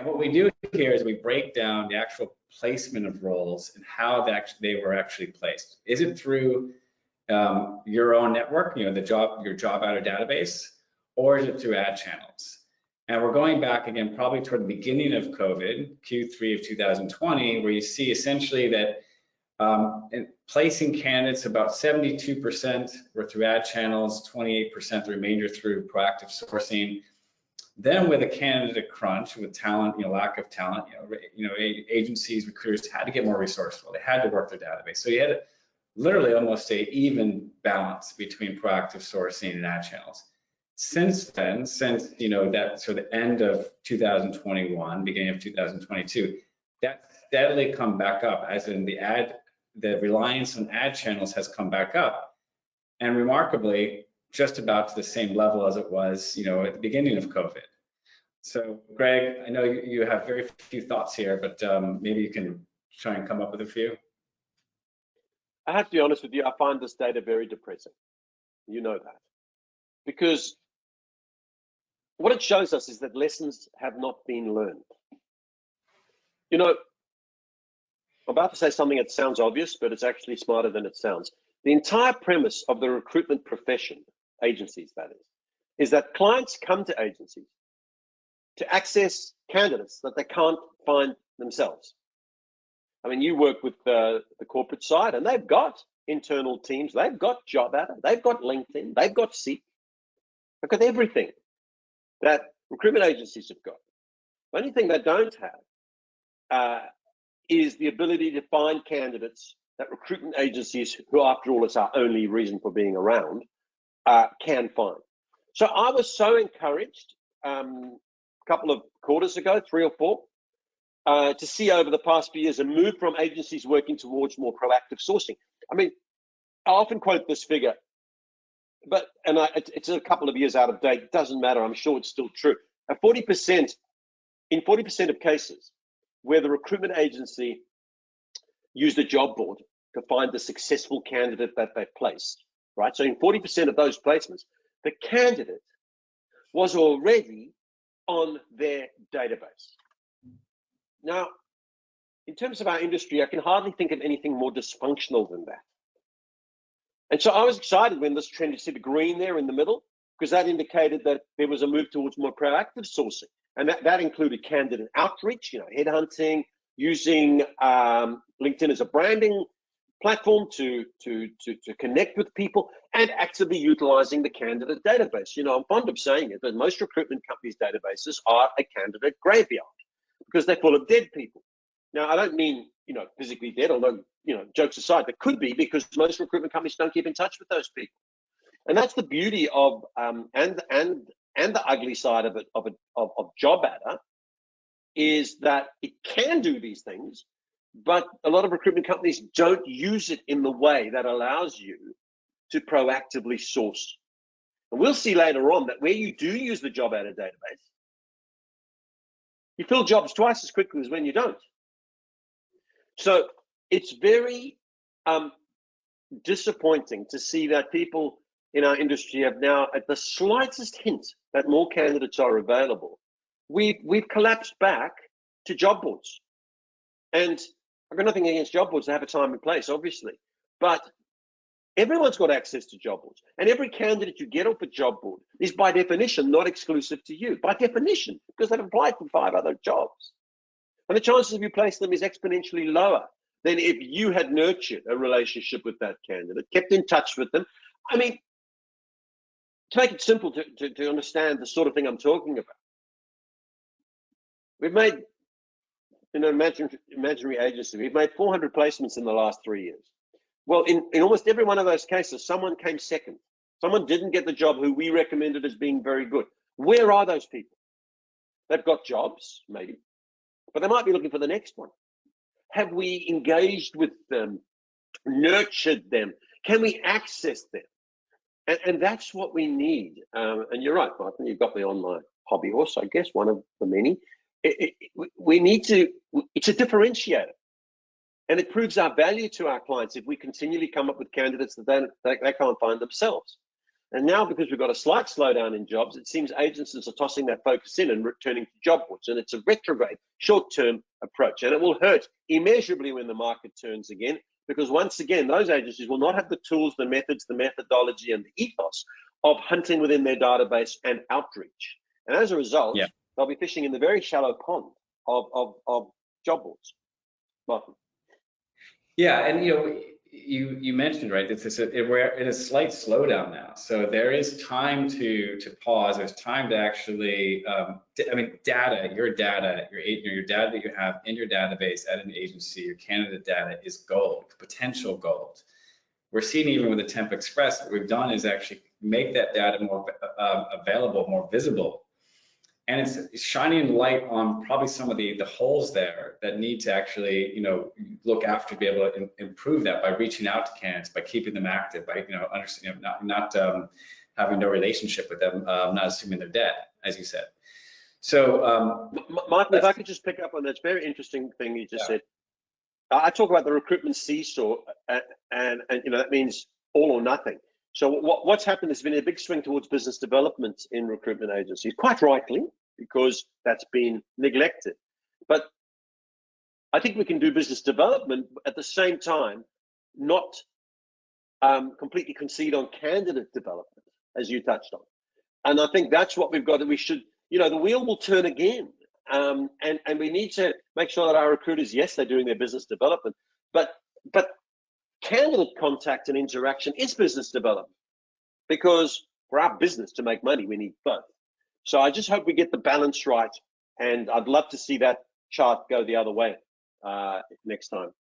what we do here is we break down the actual placement of roles and how they were actually placed. Is it through your own network, your JobAdder database, or is it through ad channels? And we're going back again, probably toward the beginning of COVID, Q3 of 2020, where you see essentially that in placing candidates, about 72% were through ad channels, 28% the remainder through proactive sourcing. Then with a candidate crunch, with talent, lack of talent, agencies, recruiters had to get more resourceful. They had to work their database. So you had literally almost a even balance between proactive sourcing and ad channels. Since then, that sort of end of 2021, beginning of 2022, that steadily come back up, as in the reliance on ad channels has come back up, and remarkably, just about to the same level as it was, at the beginning of COVID. So, Greg, I know you have very few thoughts here, but maybe you can try and come up with a few. I have to be honest with you, I find this data very depressing. You know that. Because what it shows us is that lessons have not been learned. I'm about to say something that sounds obvious, but it's actually smarter than it sounds. The entire premise of the recruitment profession, agencies that is that clients come to agencies to access candidates that they can't find themselves. I mean, you work with the corporate side, and they've got internal teams, they've got JobAdder, they've got LinkedIn, they've got Seek, they've got everything that recruitment agencies have got. The only thing they don't have is the ability to find candidates that recruitment agencies, who after all is our only reason for being around, can find. So I was so encouraged a couple of quarters ago, 3 or 4, to see over the past few years a move from agencies working towards more proactive sourcing. I mean, I often quote this figure, but it's a couple of years out of date. It doesn't matter. I'm sure it's still true. In 40% of cases where the recruitment agency used a job board to find the successful candidate that they placed, right? So in 40% of those placements, the candidate was already on their database. Now, in terms of our industry, I can hardly think of anything more dysfunctional than that. And so I was excited when this trend, you see the green there in the middle, because that indicated that there was a move towards more proactive sourcing. And that included candidate outreach, headhunting, using LinkedIn as a branding platform to connect with people, and actively utilizing the candidate database. I'm fond of saying it, but most recruitment companies' databases are a candidate graveyard because they're full of dead people. Now, I don't mean, physically dead, although, jokes aside, there could be, because most recruitment companies don't keep in touch with those people. And that's the beauty of, and the ugly side of it, of JobAdder, is that it can do these things, but a lot of recruitment companies don't use it in the way that allows you to proactively source. And we'll see later on that where you do use the JobAdder database, you fill jobs twice as quickly as when you don't. So it's very disappointing to see that people in our industry have now, at the slightest hint that more candidates are available, we've collapsed back to job boards. And I've got nothing against job boards. They have a time and place, obviously, but everyone's got access to job boards, and every candidate you get off a job board is by definition not exclusive to you, by definition, because they've applied for 5 other jobs. And the chances of you placing them is exponentially lower than if you had nurtured a relationship with that candidate, kept in touch with them. I mean, to make it simple to understand the sort of thing I'm talking about, we've made, in an imaginary agency, we've made 400 placements in the last 3 years. Well, in almost every one of those cases, someone came second. Someone didn't get the job who we recommended as being very good. Where are those people? They've got jobs, maybe, but they might be looking for the next one. Have we engaged with them, nurtured them? Can we access them? And that's what we need. And you're right, Martin, you've got the online hobby horse, I guess, one of the many. We need to, it's a differentiator. And it proves our value to our clients if we continually come up with candidates that they can't find themselves. And now, because we've got a slight slowdown in jobs, it seems agencies are tossing that focus in and returning to job boards. And it's a retrograde, short-term approach. And it will hurt immeasurably when the market turns again, because once again, those agencies will not have the tools, the methods, the methodology, and the ethos of hunting within their database and outreach. And as a result, they'll be fishing in the very shallow pond of job boards. Martin. Yeah, and you mentioned, right, we're in a slight slowdown now. So there is time to pause. There's time to actually, data, your data that you have in your database at an agency, your candidate data is gold, potential gold. We're seeing even with the Temp Express, what we've done is actually make that data more available, more visible. And it's shining light on probably some of the holes there that need to actually, look after, be able to improve that by reaching out to candidates, by keeping them active, by, understanding, not having no relationship with them, not assuming they're dead, as you said. So, Martin, if I could just pick up on that very interesting thing you just said. I talk about the recruitment seesaw, and that means all or nothing. So what's happened, there's been a big swing towards business development in recruitment agencies, quite rightly, because that's been neglected. But I think we can do business development at the same time, not completely concede on candidate development, as you touched on. And I think that's what we've got, that we should, the wheel will turn again. And we need to make sure that our recruiters, yes, they're doing their business development, but candidate contact and interaction is business development, because for our business to make money, we need both. So I just hope we get the balance right, and I'd love to see that chart go the other way next time.